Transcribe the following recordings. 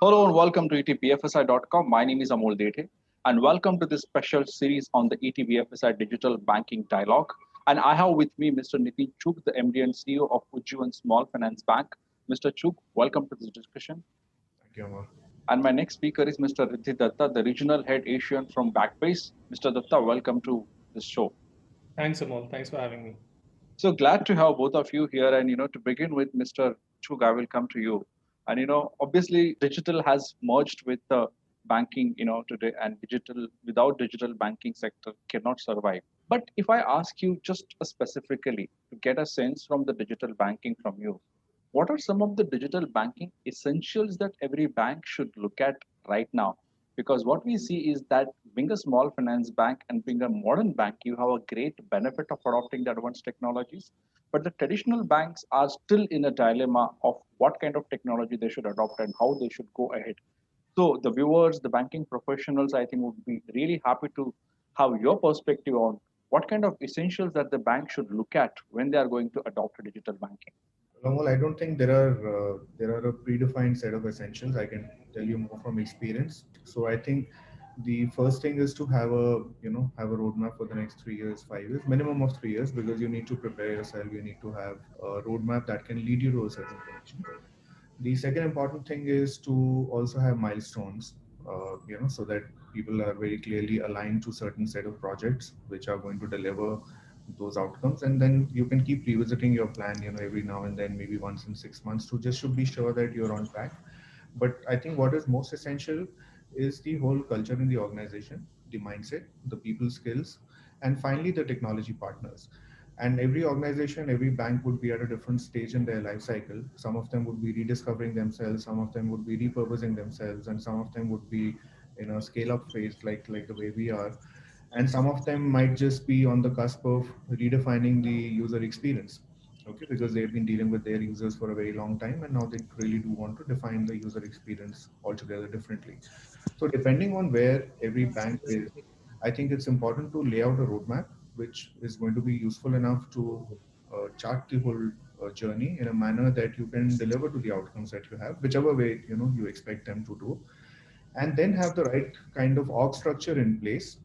Hello and welcome to etbfsi.com. My name is Amol Dethe and welcome to this special series on the ETBFSI Digital Banking Dialogue. And I have with me Mr. Nitin Chugh, the MD and CEO of Ujjivan Small Finance Bank. Mr. Chugh, welcome to this discussion. Thank you, Amar. And my next speaker is Mr. Riddhi Datta, the Regional Head Asian from Backbase. Mr. Datta, welcome to this show. Thanks, Amol. Thanks for having me. So glad to have both of you here. And to begin with, Mr. Chug, I will come to you. And obviously, digital has merged with the banking, today, and digital without digital banking sector cannot survive. But if I ask you just specifically to get a sense from the digital banking from you, what are some of the digital banking essentials that every bank should look at right now? Because what we see is that being a small finance bank and being a modern bank, you have a great benefit of adopting the advanced technologies. But the traditional banks are still in a dilemma of what kind of technology they should adopt and how they should go ahead. So the viewers, the banking professionals, I think would be really happy to have your perspective on what kind of essentials that the bank should look at when they are going to adopt digital banking. Amol, I don't think there are a predefined set of essentials. I can tell you more from experience. So I think the first thing is to have a roadmap for the next 3 years, 5 years, minimum of 3 years, because you need to prepare yourself. You need to have a roadmap that can lead you to a certain direction. The second important thing is to also have milestones, so that people are very clearly aligned to certain set of projects which are going to deliver those outcomes, and then you can keep revisiting your plan, every now and then, maybe once in 6 months, to just to be sure that you're on track. But I think what is most essential is the whole culture in the organization, the mindset, the people skills, and finally the technology partners. And every organization, every bank would be at a different stage in their life cycle. Some of them would be rediscovering themselves, some of them would be repurposing themselves, and some of them would be in a scale up phase, like the way we are. And some of them might just be on the cusp of redefining the user experience, okay, because they've been dealing with their users for a very long time, and now they really do want to define the user experience altogether differently. So depending on where every bank is, I think it's important to lay out a roadmap which is going to be useful enough to chart the whole journey in a manner that you can deliver to the outcomes that you have, whichever way you expect them to do, and then have the right kind of org structure in place.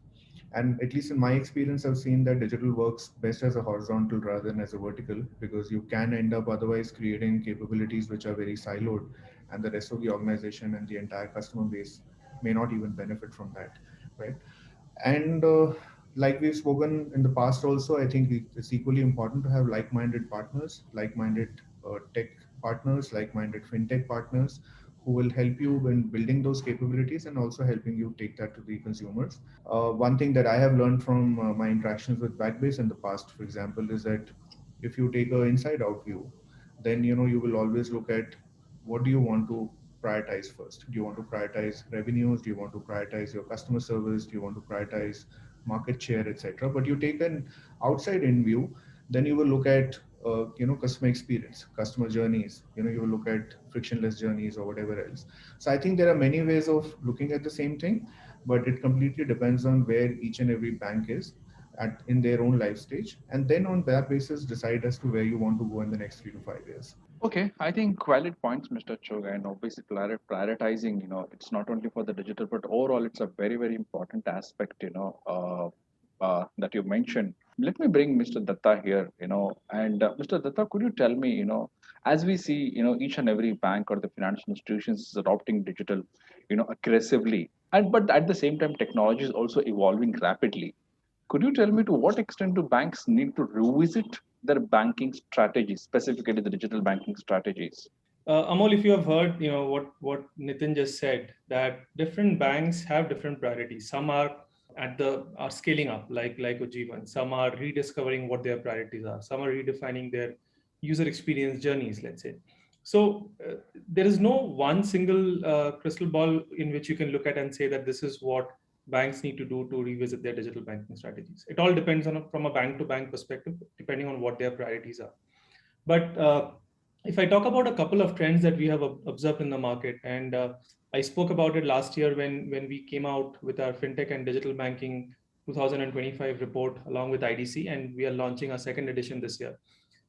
And at least in my experience, I've seen that digital works best as a horizontal rather than as a vertical, because you can end up otherwise creating capabilities which are very siloed, and the rest of the organization and the entire customer base may not even benefit from that, right? And like we've spoken in the past also, I think it's equally important to have like-minded partners, like-minded tech partners, like-minded fintech partners who will help you in building those capabilities and also helping you take that to the consumers. One thing that I have learned from my interactions with Backbase in the past, for example, is that if you take a inside-out view, then you will always look at what do you want to prioritize first. Do you want to prioritize revenues? Do you want to prioritize your customer service? Do you want to prioritize market share, etc.? But you take an outside-in view, then you will look at customer experience, customer journeys. You will look at frictionless journeys or whatever else. So I think there are many ways of looking at the same thing, but it completely depends on where each and every bank is at in their own life stage, and then on that basis decide as to where you want to go in the next 3 to 5 years. Okay, I think valid points, Mr. Chog, and obviously prioritizing, it's not only for the digital, but overall, it's a very, very important aspect, that you mentioned. Let me bring Mr. Datta here, and Mr. Datta, could you tell me, as we see, each and every bank or the financial institutions is adopting digital, aggressively, and but at the same time, technology is also evolving rapidly. Could you tell me to what extent do banks need to revisit their banking strategies, specifically the digital banking strategies? Amol, if you have heard, what Nitin just said, that different banks have different priorities. Some are scaling up, like Ujjivan. Some are rediscovering what their priorities are. Some are redefining their user experience journeys, let's say. So there is no one single crystal ball in which you can look at and say that this is what banks need to do to revisit their digital banking strategies. It all depends on from a bank to bank perspective, depending on what their priorities are. But if I talk about a couple of trends that we have observed in the market, and I spoke about it last year when we came out with our fintech and digital banking 2025 report along with IDC, and we are launching our second edition this year.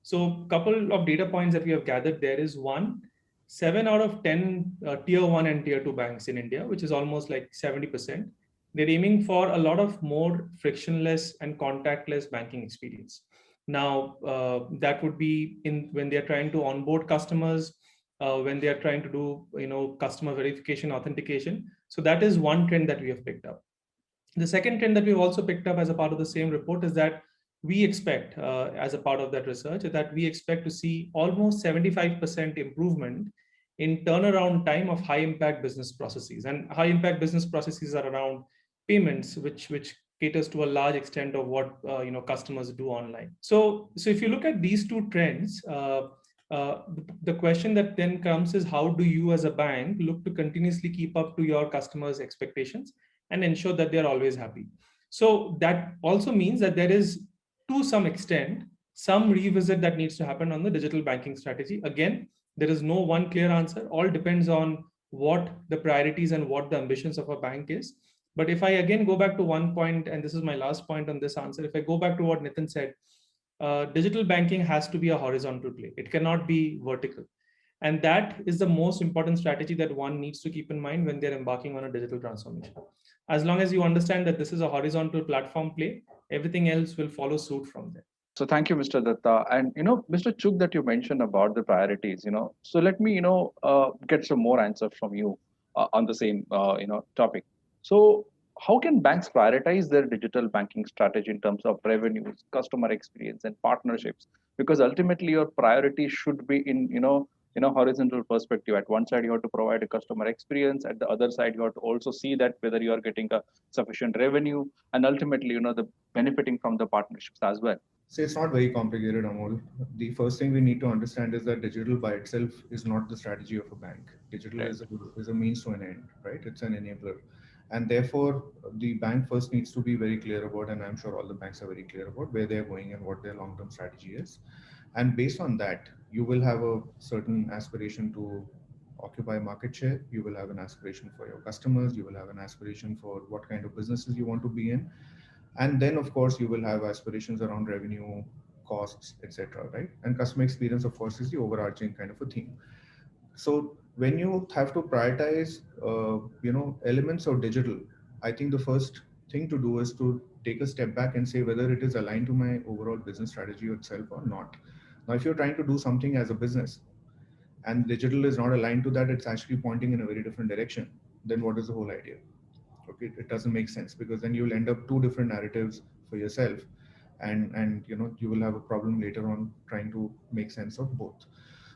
So, couple of data points that we have gathered there is one, 7 out of 10 tier 1 and tier 2 banks in India, which is almost like 70%, they're aiming for a lot of more frictionless and contactless banking experience. Now, that would be in when they're trying to onboard customers, when they are trying to do customer verification, authentication. So that is one trend that we have picked up. The second trend that we've also picked up as a part of the same report is that we expect, as a part of that research, that we expect to see almost 75% improvement in turnaround time of high impact business processes. And high impact business processes are around payments, which caters to a large extent of what customers do online. So if you look at these two trends, the question that then comes is, how do you as a bank look to continuously keep up to your customers' expectations and ensure that they're always happy? So that also means that there is, to some extent, some revisit that needs to happen on the digital banking strategy. Again, there is no one clear answer. All depends on what the priorities and what the ambitions of a bank is. But if I again go back to one point, and this is my last point on this answer, if I go back to what Nitin said, digital banking has to be a horizontal play. It cannot be vertical. And that is the most important strategy that one needs to keep in mind when they're embarking on a digital transformation. As long as you understand that this is a horizontal platform play, everything else will follow suit from there. So thank you, Mr. Datta. And Mr. Chugh, that you mentioned about the priorities. So let me get some more answers from you on the same topic. So how can banks prioritize their digital banking strategy in terms of revenues, customer experience, and partnerships? Because ultimately your priority should be in a horizontal perspective. At one side you have to provide a customer experience, at the other side you have to also see that whether you are getting a sufficient revenue, and ultimately the benefiting from the partnerships as well. So it's not very complicated, Amol. The first thing we need to understand is that digital by itself is not the strategy of a bank. Digital Right. is a means to an end, right? It's an enabler. And therefore, the bank first needs to be very clear about, and I'm sure all the banks are very clear about where they're going and what their long-term strategy is. And based on that, you will have a certain aspiration to occupy market share. You will have an aspiration for your customers. You will have an aspiration for what kind of businesses you want to be in, and then of course you will have aspirations around revenue, costs, etc., right? And customer experience of course is the overarching kind of a theme. So when you have to prioritize elements of digital, I think the first thing to do is to take a step back and say whether it is aligned to my overall business strategy itself or not. Now if you're trying to do something as a business and digital is not aligned to that, it's actually pointing in a very different direction, then what is the whole idea? Okay, it doesn't make sense, because then you'll end up two different narratives for yourself, and you will have a problem later on trying to make sense of both.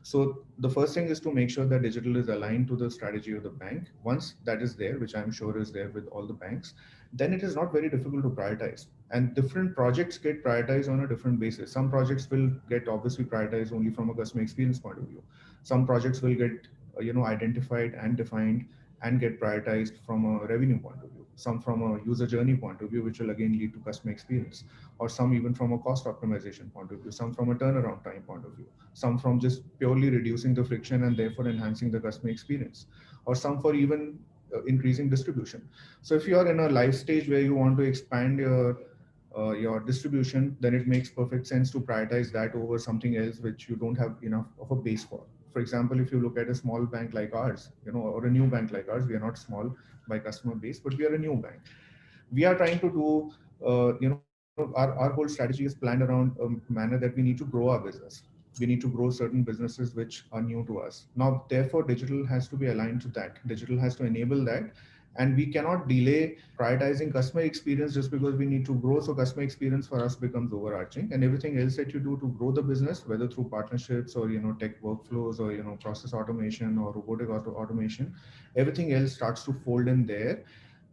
So the first thing is to make sure that digital is aligned to the strategy of the bank. Once that is there, which I'm sure is there with all the banks, then it is not very difficult to prioritize, and different projects get prioritized on a different basis. Some projects will get obviously prioritized only from a customer experience point of view. Some projects will get identified and defined and get prioritized from a revenue point of view, some from a user journey point of view, which will again lead to customer experience, or some even from a cost optimization point of view, some from a turnaround time point of view, some from just purely reducing the friction and therefore enhancing the customer experience, or some for even increasing distribution. So if you are in a life stage where you want to expand your distribution, then it makes perfect sense to prioritize that over something else which you don't have enough of a base for. For example, if you look at a small bank like ours, or a new bank like ours, we are not small by customer base, but we are a new bank. We are trying to do, our whole strategy is planned around a manner that we need to grow our business. We need to grow certain businesses which are new to us. Now, therefore, digital has to be aligned to that. Digital has to enable that. And we cannot delay prioritizing customer experience just because we need to grow. So customer experience for us becomes overarching, and everything else that you do to grow the business, whether through partnerships or tech workflows or process automation or robotic automation, everything else starts to fold in there,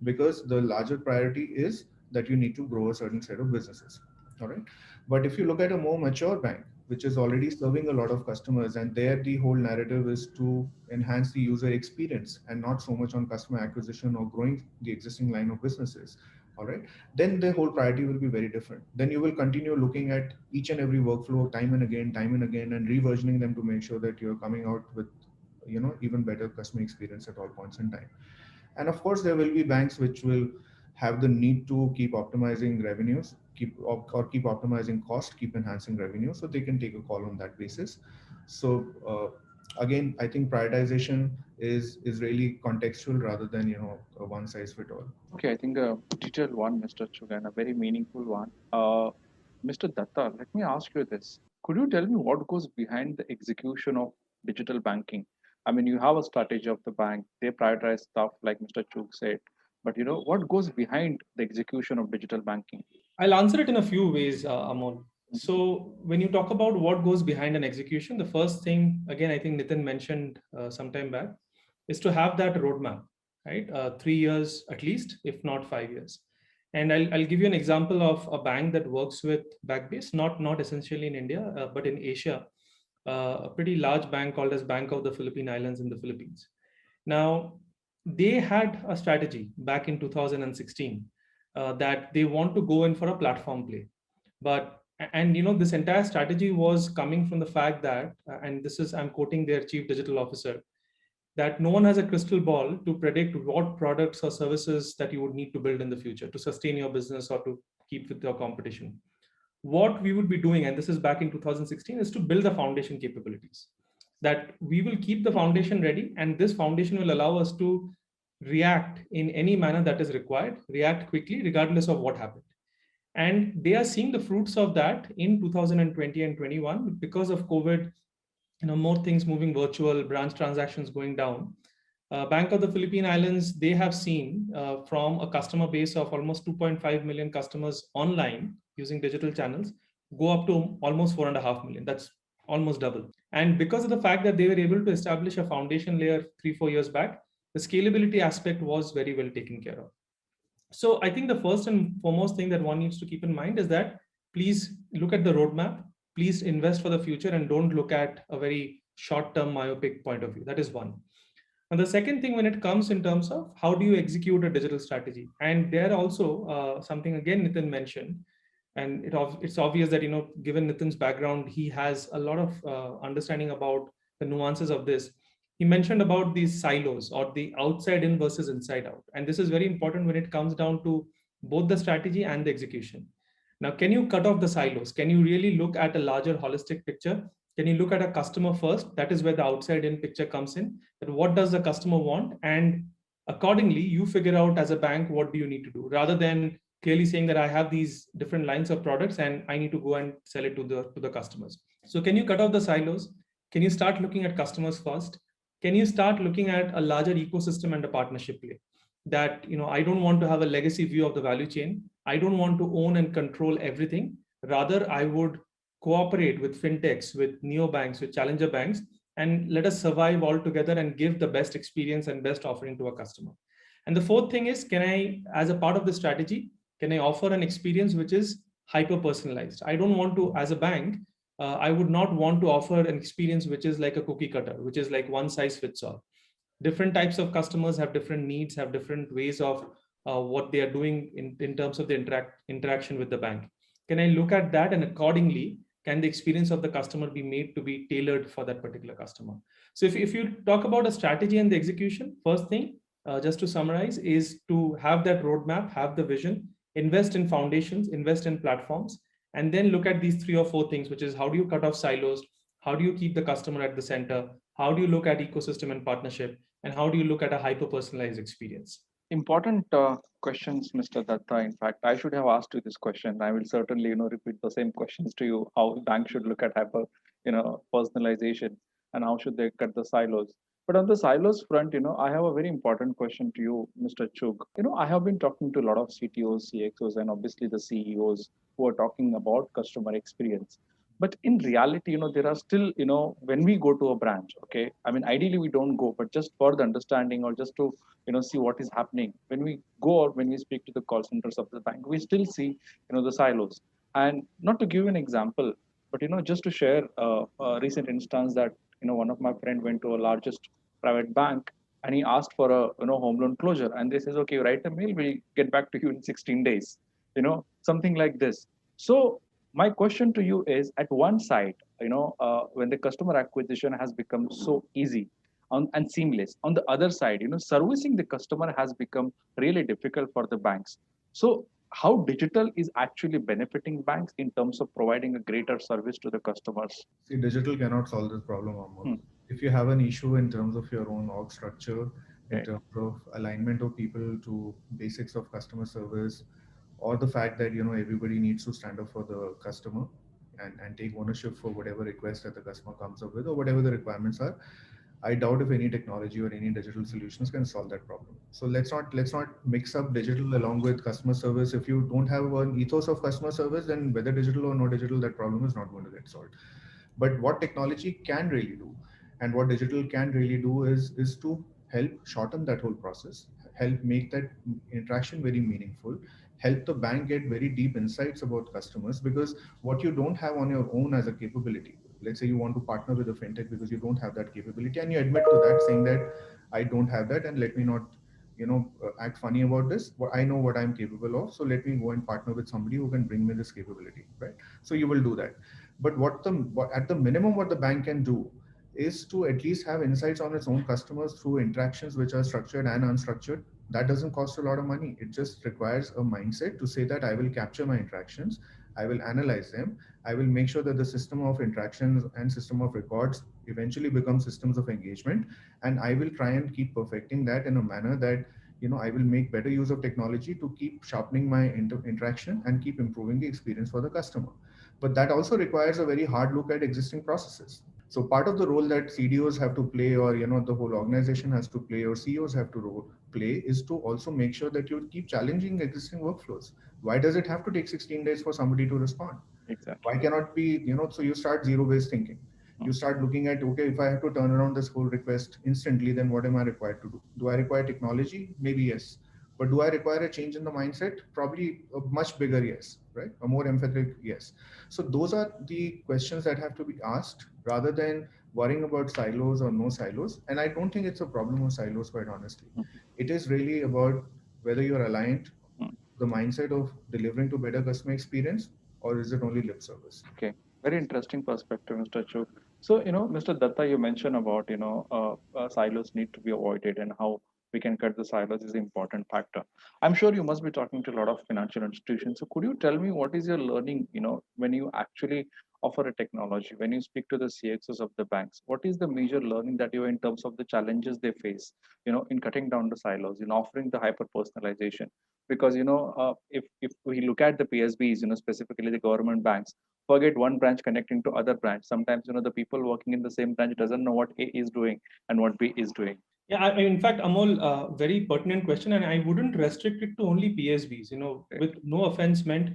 because the larger priority is that you need to grow a certain set of businesses. All right. But if you look at a more mature bank, which is already serving a lot of customers, and there the whole narrative is to enhance the user experience and not so much on customer acquisition or growing the existing line of businesses. All right. Then the whole priority will be very different. Then you will continue looking at each and every workflow time and again, and reversioning them to make sure that you're coming out with even better customer experience at all points in time. And of course, there will be banks which will have the need to keep optimizing revenues, keep optimizing cost, keep enhancing revenue, so they can take a call on that basis. So again, I think prioritization is really contextual rather than a one size fit all. Okay, I think a detailed one, Mr. Chugh, and a very meaningful one. Mr. Datta, let me ask you this. Could you tell me what goes behind the execution of digital banking? I mean, you have a strategy of the bank, they prioritize stuff like Mr. Chugh said, but what goes behind the execution of digital banking? I'll answer it in a few ways, Amol. Mhm. So when you talk about what goes behind an execution, the first thing, again, I think Nitin mentioned some time back, is to have that roadmap, right? 3 years at least, if not 5 years. And I'll give you an example of a bank that works with Backbase, not essentially in India, but in Asia, a pretty large bank called as Bank of the Philippine Islands in the Philippines. Now, they had a strategy back in 2016 that they want to go in for a platform play. But and this entire strategy was coming from the fact that, and this is I'm quoting their chief digital officer, that no one has a crystal ball to predict what products or services that you would need to build in the future to sustain your business or to keep with your competition. What we would be doing, and this is back in 2016, is to build the foundation capabilities, that we will keep the foundation ready, and this foundation will allow us to react in any manner that is required, react quickly regardless of what happened. And they are seeing the fruits of that in 2020 and 21 because of COVID. More things moving virtual, branch transactions going down. Bank of the Philippine Islands, they have seen from a customer base of almost 2.5 million customers online using digital channels go up to almost 4.5 million. That's almost double. And because of the fact that they were able to establish a foundation layer 3-4 years back, the scalability aspect was very well taken care of. So I think the first and foremost thing that one needs to keep in mind is that please look at the roadmap, please invest for the future, and don't look at a very short-term myopic point of view. That is one. And the second thing, when it comes in terms of how do you execute a digital strategy, and there also something again Nitin mentioned, and it's obvious that given Nitin's background, he has a lot of understanding about the nuances of this. He mentioned about these silos or the outside in versus inside out, and this is very important when it comes down to both the strategy and the execution. Now, can you cut off the silos? Can you really look at a larger holistic picture? Can you look at a customer first? That is where the outside in picture comes in. That what does the customer want, and accordingly you figure out as a bank what do you need to do, rather than clearly saying that I have these different lines of products and I need to go and sell it to the customers. So can you cut off the silos? Can you start looking at customers first? Can you start looking at a larger ecosystem and a partnership play? That I don't want to have a legacy view of the value chain. I don't want to own and control everything. Rather, I would cooperate with fintechs, with neobanks, with challenger banks, and let us survive all together and give the best experience and best offering to a customer. And the fourth thing is, can I, as a part of the strategy, can I offer an experience which is hyper personalized? I don't want to, as a bank, I would not want to offer an experience which is like a cookie cutter, which is like one size fits all. Different types of customers have different needs, have different ways of what they are doing in terms of the interaction with the bank. Can I look at that, and accordingly, can the experience of the customer be made to be tailored for that particular customer? So if you talk about a strategy and the execution, first thing, just to summarize, is to have that roadmap, have the vision, invest in foundations, invest in platforms, and then look at these 3 or 4 things, which is how do you cut off silos, how do you keep the customer at the center, how do you look at ecosystem and partnership, and how do you look at a hyper personalized experience? Important questions, Mr. Datta. In fact, I should have asked you this question. I will certainly, repeat the same questions to you. How the bank should look at hyper, personalization, and how should they cut the silos. But on the silos front, I have a very important question to you, Mr. Chugh. I have been talking to a lot of CTOs, CXOs, and obviously the CEOs who are talking about customer experience. But in reality, there are still, when we go to a branch, okay, I mean, ideally we don't go, but just for the understanding or just to see what is happening when we go or when we speak to the call centers of the bank, we still see the silos. And not to give you an example, but just to share a recent instance that one of my friend went to a largest private bank, and he asked for a home loan closure, and they says, okay, write a mail, we'll get back to you in 16 days, something like this. So my question to you is, at one side, when the customer acquisition has become so easy and seamless, on the other side, servicing the customer has become really difficult for the banks. So how digital is actually benefiting banks in terms of providing a greater service to the customers? See, digital cannot solve this problem, Hmm. Amol. if you have an issue in terms of your own org structure, in Okay. terms of alignment of people to basics of customer service, or the fact that everybody needs to stand up for the customer and take ownership for whatever request that the customer comes up with or whatever the requirements are, I doubt if any technology or any digital solutions can solve that problem. So let's not mix up digital along with customer service. If you don't have an ethos of customer service, then whether digital or no digital, that problem is not going to get solved. But what technology can really do, and what digital can really do, is to help shorten that whole process, help make that interaction very meaningful, help the bank get very deep insights about customers. Because what you don't have on your own as a capability, let's say you want to partner with a fintech because you don't have that capability, and you admit to that, saying that I don't have that, and let me not act funny about this. I know what I'm capable of, so let me go and partner with somebody who can bring me this capability, right? So you will do that. But at the minimum, what the bank can do is to at least have insights on its own customers through interactions which are structured and unstructured. That doesn't cost a lot of money. It just requires a mindset to say that I will capture my interactions, I will analyze them, I will make sure that the system of interactions and system of records eventually become systems of engagement, and I will try and keep perfecting that in a manner that I will make better use of technology to keep sharpening my interaction and keep improving the experience for the customer. But that also requires a very hard look at existing processes. So part of the role that CDOs have to play, or the whole organization has to play, or CEOs have to play, is to also make sure that you keep challenging existing workflows. Why does it have to take 16 days for somebody to respond? Exactly. Why cannot be, so you start zero-based thinking. You start looking at, okay, if I have to turn around this whole request instantly, then what am I required to do? Do I require technology? Maybe yes. But do I require a change in the mindset? Probably a much bigger yes, right? A more emphatic yes. So those are the questions that have to be asked, rather than worrying about silos or no silos. And I don't think it's a problem of silos, quite honestly. It is really about whether you're aligned, the mindset of delivering to better customer experience, or is it only lip service? Okay, very interesting perspective, Mr. Chugh. So, Mr. Datta, you mentioned about, silos need to be avoided and how we can cut the silos is an important factor. I'm sure you must be talking to a lot of financial institutions. So, could you tell me what is your learning, when you actually offer a technology, when you speak to the CXOs of the banks, what is the major learning that you in terms of the challenges they face, in cutting down the silos, in offering the hyper personalization? Because, if we look at the PSBs, specifically the government banks, forget one branch connecting to other branch. Sometimes the people working in the same branch doesn't know what A is doing and what B is doing. Yeah, in fact, Amol, very pertinent question, and I wouldn't restrict it to only PSBs. Right. With no offense meant,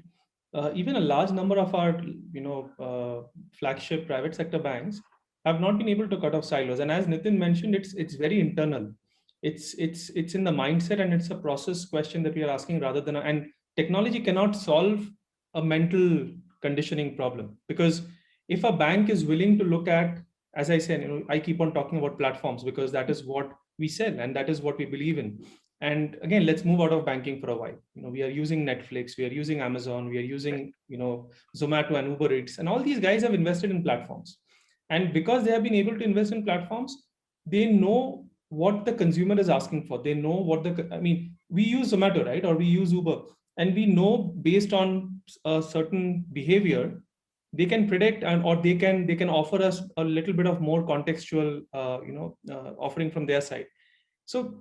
even a large number of our flagship private sector banks have not been able to cut off silos. And as Nitin mentioned, it's very internal. It's in the mindset, and it's a process question that we are asking rather than and technology cannot solve a mental conditioning problem, because if a bank is willing to look at, as I said, I keep on talking about platforms because that is what we sell and that is what we believe in. And again, let's move out of banking for a while. We are using Netflix, we are using Amazon, we are using Zomato and Uber Eats, and all these guys have invested in platforms. And because they have been able to invest in platforms, they know what the consumer is asking for. They know what we use Zomato, right? Or we use Uber, and we know based on a certain behavior, they can predict, and or they can offer us a little bit of more contextual offering from their side. So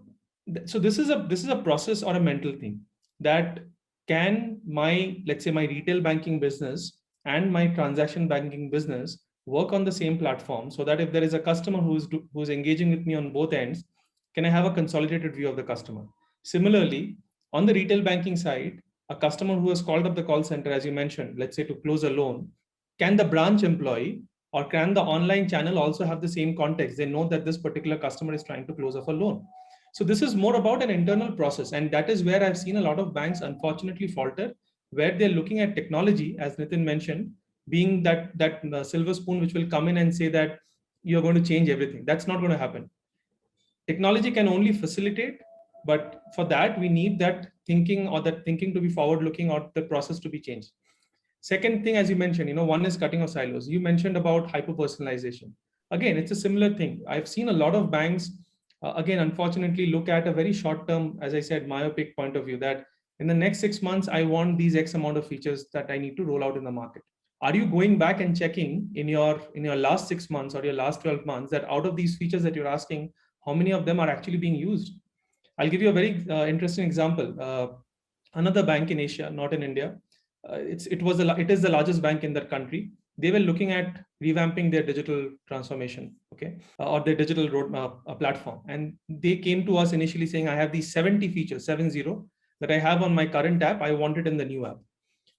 this is a process or a mental thing that can my, let's say, my retail banking business and my transaction banking business work on the same platform, so that if there is a customer who's engaging with me on both ends, can I have a consolidated view of the customer? Similarly, on the retail banking side, a customer who has called up the call center, as you mentioned, let's say to close a loan, can the branch employee or can the online channel also have the same context? They know that this particular customer is trying to close off a loan. So this is more about an internal process. And that is where I've seen a lot of banks unfortunately falter, where they're looking at technology, as Nitin mentioned, being that silver spoon which will come in and say that you're going to change everything. That's not going to happen. Technology can only facilitate, but for that, we need that thinking, or that thinking to be forward looking, or the process to be changed. Second thing, as you mentioned, one is cutting of silos. You mentioned about hyper personalization. Again, it's a similar thing. I've seen a lot of banks, again, unfortunately, look at a very short term, as I said, myopic point of view, that in the next 6 months, I want these X amount of features that I need to roll out in the market. Are you going back and checking in your last 6 months or your last 12 months that out of these features that you're asking, how many of them are actually being used? I'll give you a very interesting example. Another bank in Asia, not in India, it is the largest bank in that country. They were looking at revamping their digital transformation, okay, or their digital roadmap platform, and they came to us initially saying, "I have these 70 features, 70, that I have on my current app. I want it in the new app."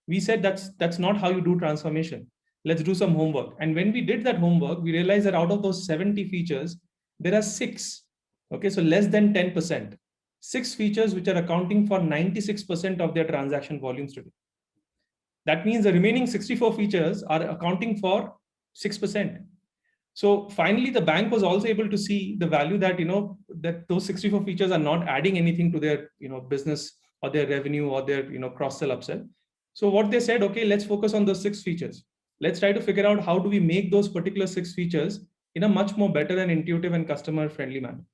We said that's not how you do transformation. Let's do some homework. And when we did that homework, we realized that out of those 70 features, there are six, okay, so less than 10%, six features which are accounting for 96% of their transaction volumes today. That means the remaining 64 features are accounting for 6%. So finally, the bank was also able to see the value that, that those 64 features are not adding anything to their, business or their revenue or their, cross sell upsell. So what they said, okay, let's focus on those six features. Let's try to figure out how do we make those particular six features in a much more better and intuitive and customer friendly manner.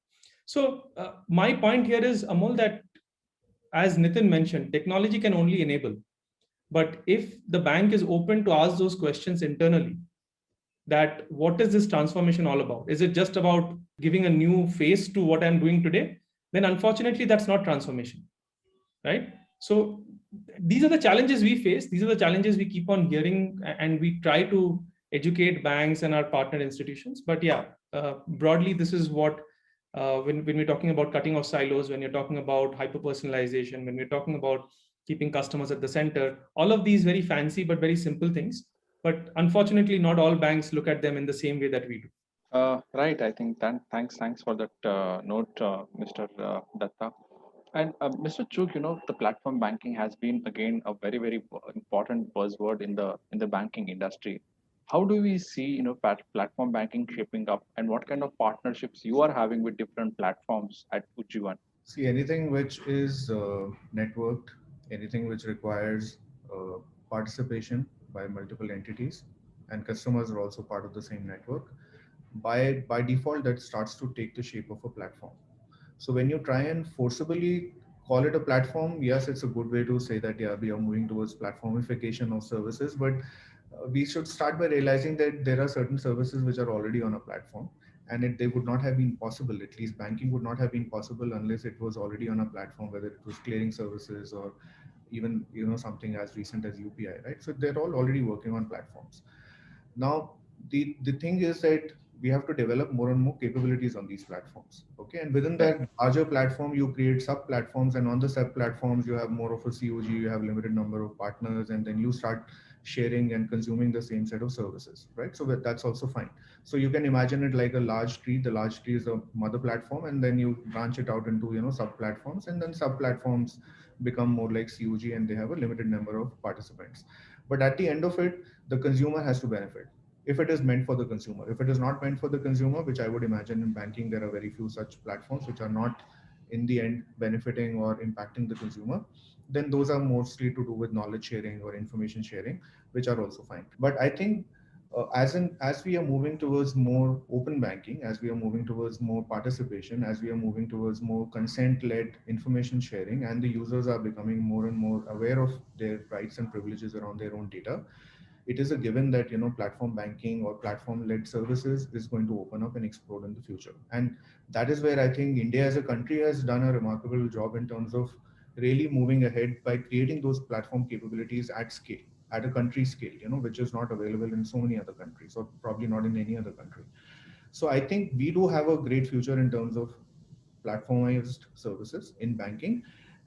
So my point here is, Amol, that as Nitin mentioned, technology can only enable. But if the bank is open to ask those questions internally, that what is this transformation all about? Is it just about giving a new face to what I'm doing today? Then unfortunately, that's not transformation, right? So these are the challenges we face. These are the challenges we keep on hearing, and we try to educate banks and our partner institutions. But yeah, broadly, this is what, when we're talking about cutting off silos, when you're talking about hyper personalization, when we're talking about keeping customers at the center, all of these very fancy but very simple things. But unfortunately, not all banks look at them in the same way that we do. Right. I think thanks for that note, Mr. Datta. And Mr. Chugh, the platform banking has been again a very important buzzword in the banking industry. How do we see platform banking shaping up, and what kind of partnerships you are having with different platforms at Ujjivan? See, anything which is networked, anything which requires participation by multiple entities, and customers are also part of the same network, by default, that starts to take the shape of a platform. So when you try and forcibly call it a platform, yes, it's a good way to say that, yeah, we are moving towards platformification of services, but we should start by realizing that there are certain services which are already on a platform, and they would not have been possible, at least banking would not have been possible unless it was already on a platform, whether it was clearing services or even something as recent as UPI, right? So they're all already working on platforms. Now, the thing is that we have to develop more and more capabilities on these platforms. Okay. And within Right. that larger platform, you create sub platforms, and on the sub platforms, you have more of a COG, you have limited number of partners, and then you start sharing and consuming the same set of services, right? So that's also fine. So you can imagine it like a large tree. The large tree is a mother platform, and then you branch it out into, sub platforms, and then sub platforms become more like COG, and they have a limited number of participants. But at the end of it, the consumer has to benefit if it is meant for the consumer. If it is not meant for the consumer, which I would imagine in banking, there are very few such platforms which are not in the end benefiting or impacting the consumer, then those are mostly to do with knowledge sharing or information sharing, which are also fine. But I think as we are moving towards more open banking, as we are moving towards more participation, as we are moving towards more consent-led information sharing, and the users are becoming more and more aware of their rights and privileges around their own data, it is a given that platform banking or platform led services is going to open up and explode in the future. And that is where I think India as a country has done a remarkable job in terms of really moving ahead by creating those platform capabilities at scale, at a country scale, which is not available in so many other countries, or probably not in any other country. So I think we do have a great future in terms of platformized services in banking.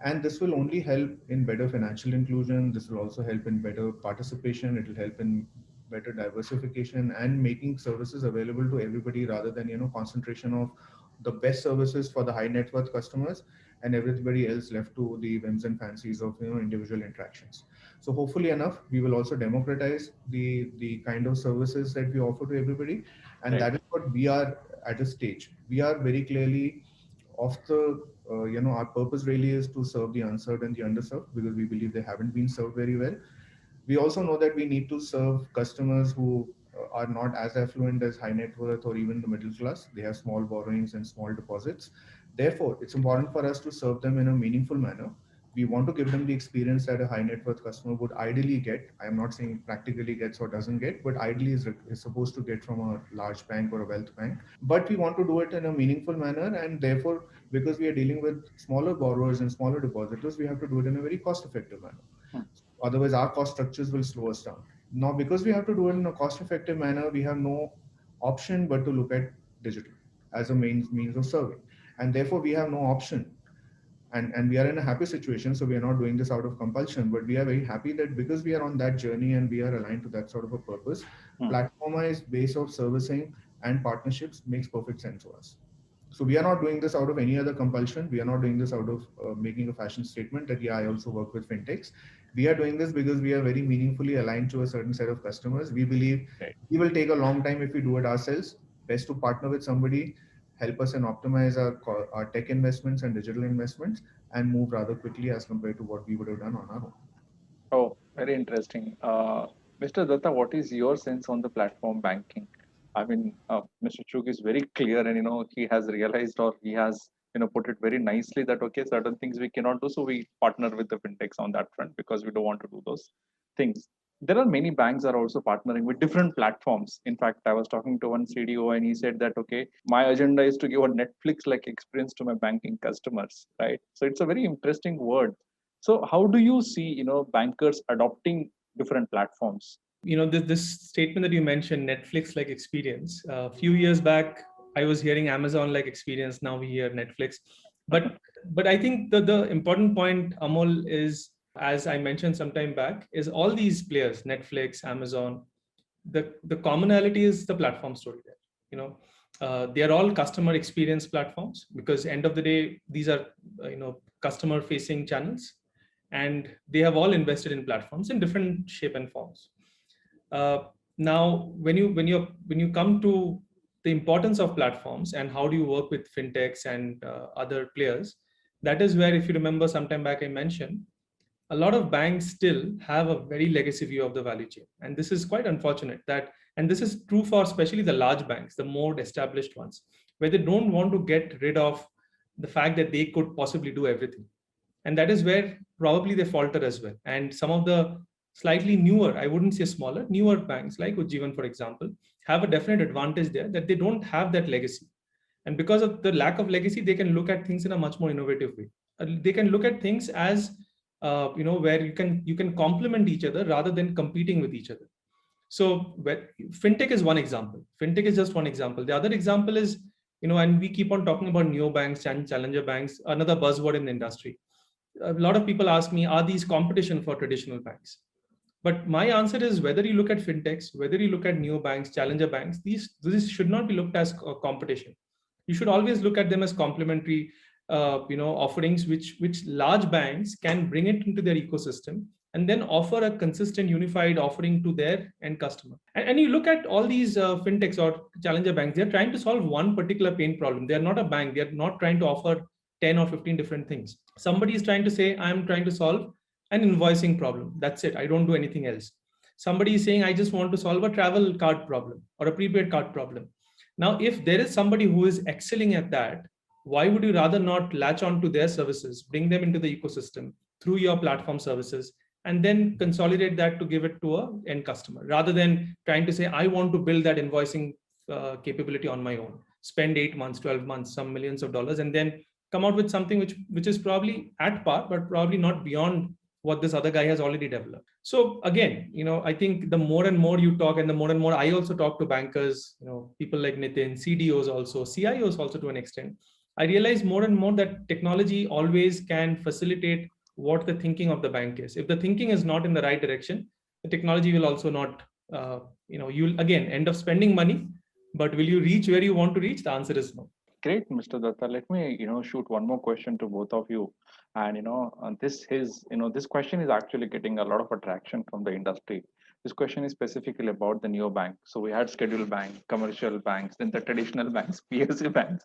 And this will only help in better financial inclusion. This will also help in better participation. It will help in better diversification and making services available to everybody, rather than, concentration of the best services for the high net worth customers and everybody else left to the whims and fancies of, individual interactions. So hopefully enough, we will also democratize the kind of services that we offer to everybody. And Right. that is what we are at a stage. We are very clearly of the our purpose really is to serve the unserved and the underserved, because we believe they haven't been served very well. We also know that we need to serve customers who are not as affluent as high net worth or even the middle class. They have small borrowings and small deposits. Therefore, it's important for us to serve them in a meaningful manner, we want to give them the experience that a high net worth customer would ideally get. I am not saying practically gets or doesn't get, but ideally is supposed to get from a large bank or a wealth bank. But we want to do it in a meaningful manner, and therefore, because we are dealing with smaller borrowers and smaller depositors, we have to do it in a very cost effective manner. Hmm. Otherwise, our cost structures will slow us down. Now, because we have to do it in a cost effective manner, we have no option but to look at digital as a means of serving. And therefore, we have no option, and we are in a happy situation, so we are not doing this out of compulsion, but we are very happy that because we are on that journey and we are aligned to that sort of a purpose, platformized base of servicing and partnerships makes perfect sense to us. So we are not doing this out of any other compulsion. We are not doing this out of making a fashion statement that, yeah, I also work with fintechs. We are doing this because we are very meaningfully aligned to a certain set of customers. We believe we will take a long time if we do it ourselves. Best to partner with somebody, help us and optimize our tech investments and digital investments, and move rather quickly as compared to what we would have done on our own. Oh, very interesting. Mr. Datta, what is your sense on the platform banking? I mean, Mr. Chugh is very clear, and he has realized, or he has put it very nicely that okay, certain things we cannot do, so we partner with the fintechs on that front because we don't want to do those things. There are many banks are also partnering with different platforms. In fact, I was talking to one CDO and he said that okay, my agenda is to give a Netflix-like experience to my banking customers, right? So it's a very interesting word. So how do you see, bankers adopting different platforms? This statement that you mentioned, Netflix like experience. A few years back, I was hearing Amazon like experience. Now we hear Netflix. But I think the important point, Amol, is, as I mentioned some time back, is all these players, Netflix, Amazon, the commonality is the platform story there. They are all customer experience platforms, because end of the day, these are customer facing channels, and they have all invested in platforms in different shape and forms. Now, when you come to the importance of platforms and how do you work with fintechs and other players, that is where, if you remember, sometime back I mentioned, a lot of banks still have a very legacy view of the value chain, and this is quite unfortunate. And this is true for especially the large banks, the more established ones, where they don't want to get rid of the fact that they could possibly do everything, and that is where probably they falter as well. And some of the slightly newer, I wouldn't say smaller, newer banks like Ujjivan, for example, have a definite advantage there, that they don't have that legacy. And because of the lack of legacy, they can look at things in a much more innovative way. They can look at things as where you can complement each other rather than competing with each other. So fintech is one example. Fintech is just one example. The other example is, and we keep on talking about neobanks and challenger banks, another buzzword in the industry. A lot of people ask me, are these competition for traditional banks? But my answer is, whether you look at fintechs, whether you look at neobanks, challenger banks, these should not be looked as competition. You should always look at them as complementary offerings, which large banks can bring it into their ecosystem and then offer a consistent unified offering to their end customer. And you look at all these fintechs or challenger banks, they're trying to solve one particular pain problem. They're not a bank. They're not trying to offer 10 or 15 different things. Somebody is trying to say, I'm trying to solve an invoicing problem. That's it. I don't do anything else. Somebody is saying, I just want to solve a travel card problem or a prepaid card problem. Now, if there is somebody who is excelling at that, why would you rather not latch on to their services, bring them into the ecosystem through your platform services, and then consolidate that to give it to an end customer, rather than trying to say, I want to build that invoicing capability on my own, spend 8 months, 12 months, some millions of dollars, and then come out with something which is probably at par, but probably not beyond what this other guy has already developed. So again, I think the more and more you talk, and the more and more I also talk to bankers, people like Nitin, CDOs also, CIOs also to an extent, I realize more and more that technology always can facilitate what the thinking of the bank is. If the thinking is not in the right direction, the technology will also not, you'll again end up spending money, but will you reach where you want to reach? The answer is no. Great, Mr. Datta. Let me, shoot one more question to both of you. And this question is actually getting a lot of attraction from the industry. This question is specifically about the neobank. So we had scheduled bank, commercial banks, then the traditional banks, PSU banks,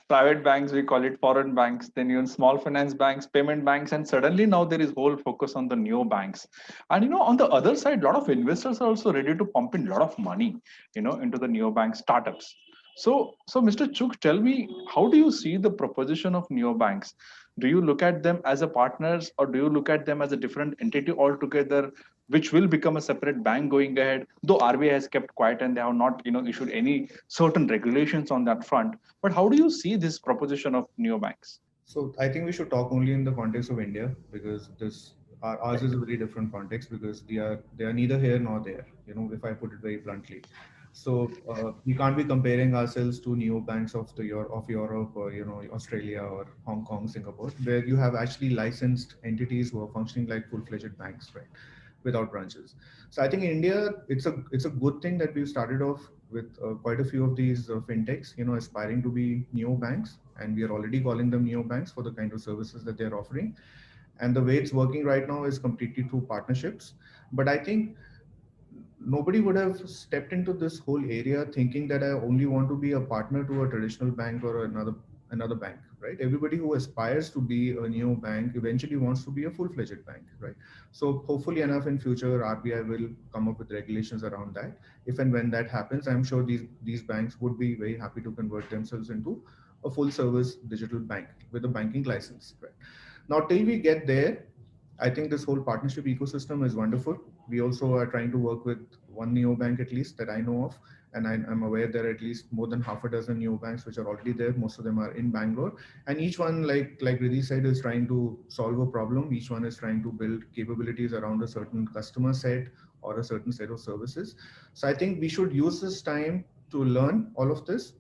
private banks, we call it foreign banks, then even small finance banks, payment banks, and suddenly now there is whole focus on the neo banks. And on the other side, a lot of investors are also ready to pump in a lot of money, into the neobank startups. So Mr. Chugh, tell me, how do you see the proposition of neobanks? Do you look at them as a partners, or do you look at them as a different entity altogether, which will become a separate bank going ahead? Though RBI has kept quiet and they have not, issued any certain regulations on that front. But how do you see this proposition of neobanks? So I think we should talk only in the context of India, because ours is a very different context, because they are neither here nor there. If I put it very bluntly. So we can't be comparing ourselves to neobanks of Europe, or Australia or Hong Kong, Singapore, where you have actually licensed entities who are functioning like full-fledged banks, right, without branches. So I think in India, it's a good thing that we've started off with quite a few of these fintechs, aspiring to be neobanks, and we are already calling them neobanks for the kind of services that they're offering. And the way it's working right now is completely through partnerships. But I think nobody would have stepped into this whole area thinking that I only want to be a partner to a traditional bank or another bank, right? Everybody who aspires to be a neo bank eventually wants to be a full-fledged bank, right? So hopefully enough in future, RBI will come up with regulations around that. If and when that happens, I'm sure these banks would be very happy to convert themselves into a full-service digital bank with a banking license, right? Now, till we get there, I think this whole partnership ecosystem is wonderful. We also are trying to work with one neobank at least that I know of, and I'm aware there are at least more than half a dozen neobanks which are already there. Most of them are in Bangalore, and each one, like Riddhi said, is trying to solve a problem. Each one is trying to build capabilities around a certain customer set or a certain set of services. So I think we should use this time to learn all of this,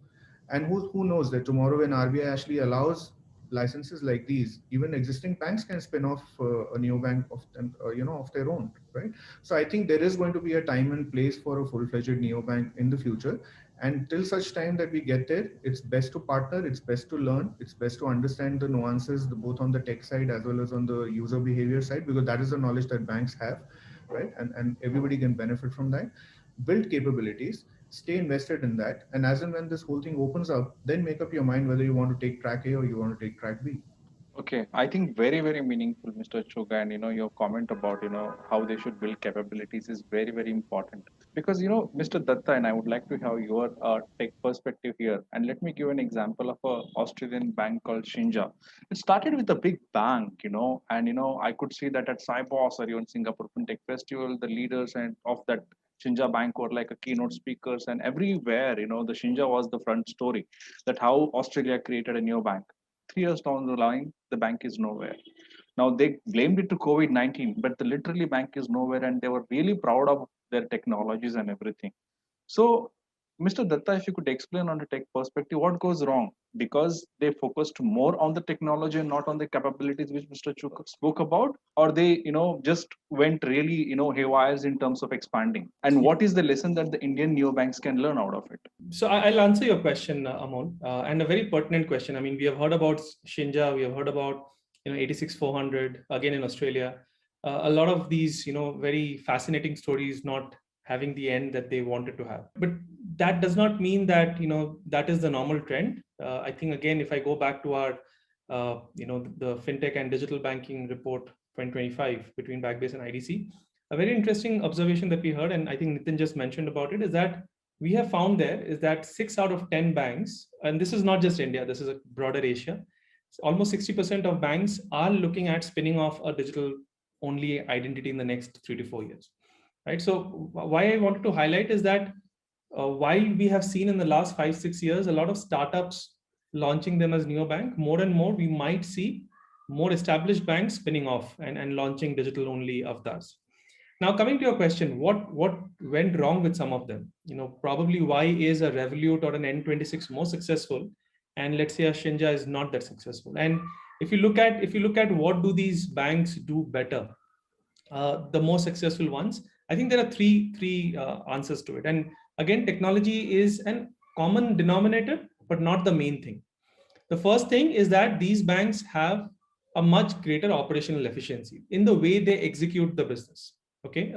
and who knows that tomorrow when RBI actually allows licenses like these, even existing banks can spin off a new bank of their own, right? So I think there is going to be a time and place for a full-fledged neobank in the future. And till such time that we get there, it's best to partner, it's best to learn, it's best to understand the nuances, both on the tech side as well as on the user behavior side, because that is the knowledge that banks have, right? And everybody can benefit from that. Build capabilities, stay invested in that, and as and when this whole thing opens up, then make up your mind whether you want to take track A or you want to take track B. Okay, I think very, very meaningful, Mr. Chugh, and your comment about how they should build capabilities is very, very important, because Mr. Datta, and I would like to have your tech perspective here. And let me give an example of a Australian bank called Shinja. It started with a big bank, and I could see that at Cyboss or even Singapore FinTech Festival, the leaders and of that Shinja Bank were like a keynote speakers, and everywhere, the Shinja was the front story, that how Australia created a new bank. 3 years down the line, the bank is nowhere. Now they blamed it to COVID-19, but the literally bank is nowhere, and they were really proud of their technologies and everything. So, Mr. Datta, if you could explain on the tech perspective, what goes wrong? Because they focused more on the technology and not on the capabilities which Mr. Chuk spoke about, or they, just went really, haywires in terms of expanding. And what is the lesson that the Indian neobanks can learn out of it? So I'll answer your question, Amon, and a very pertinent question. I mean, we have heard about Shinja, we have heard about 86-400 again in Australia. A lot of these very fascinating stories not having the end that they wanted to have. But that does not mean that that is the normal trend. I think again, if I go back to our the fintech and digital banking report 2025 between Backbase and IDC, a very interesting observation that we heard, and I think Nitin just mentioned about it, is that we have found there is that 6 out of 10 banks, and this is not just India, this is a broader Asia, almost 60% of banks are looking at spinning off a digital only identity in the next 3 to 4 years, right? So why I wanted to highlight is that while we have seen in the last 5-6 years a lot of startups launching them as neobank, more and more we might see more established banks spinning off and launching digital only avatars. Now, coming to your question, what went wrong with some of them? Probably why is a Revolut or an N26 more successful, and let's say a Shinja is not that successful? And if you look at what do these banks do better, the more successful ones, I think there are three answers to it. And again, technology is a common denominator, but not the main thing. The first thing is that these banks have a much greater operational efficiency in the way they execute the business. Okay,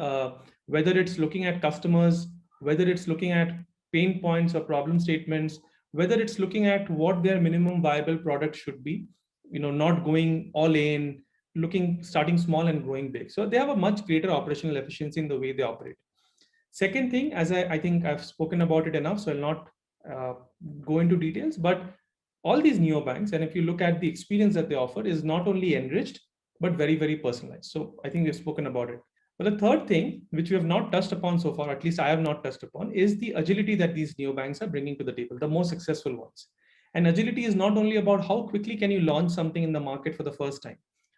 whether it's looking at customers, whether it's looking at pain points or problem statements, whether it's looking at what their minimum viable product should be, not going all in, starting small and growing big. So they have a much greater operational efficiency in the way they operate. Second thing, as I think I've spoken about it enough, so I'll not go into details, but all these neobanks, and if you look at the experience that they offer, is not only enriched but very, very personalized. So I think we've spoken about it. But the third thing, which we have not touched upon so far, at least I have not touched upon, is the agility that these neobanks are bringing to the table, the most successful ones. And agility is not only about how quickly can you launch something in the market for the first time.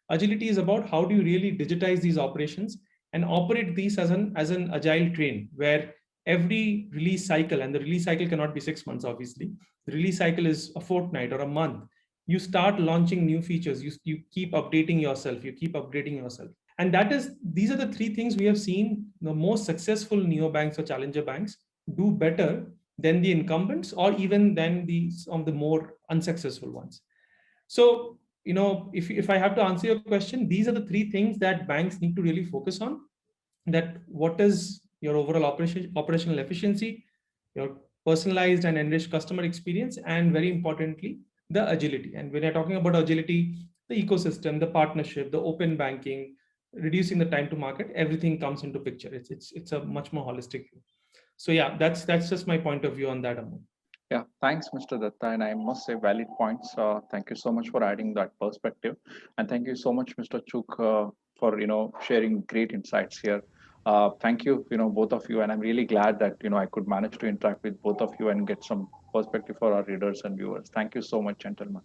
Agility is about how do you really digitize these operations and operate these as an agile train, where every release cycle, and the release cycle cannot be 6 months, obviously. The release cycle is a fortnight or a month. You start launching new features, you keep updating yourself, you keep upgrading yourself. And these are the three things we have seen the most successful neobanks or challenger banks do better than the incumbents, or even than some of the more unsuccessful ones. So, if I have to answer your question, these are the three things that banks need to really focus on. That what is your overall operational efficiency, your personalized and enriched customer experience, and very importantly, the agility. And when you're talking about agility, the ecosystem, the partnership, the open banking, reducing the time to market, everything comes into picture. It's a much more holistic view. So yeah, that's just my point of view on that, Amol. Yeah, thanks, Mr. Datta, and I must say valid points. Thank you so much for adding that perspective, and thank you so much, Mr. Chugh, for sharing great insights here. Thank you, both of you, and I'm really glad that I could manage to interact with both of you and get some perspective for our readers and viewers. Thank you so much, gentlemen.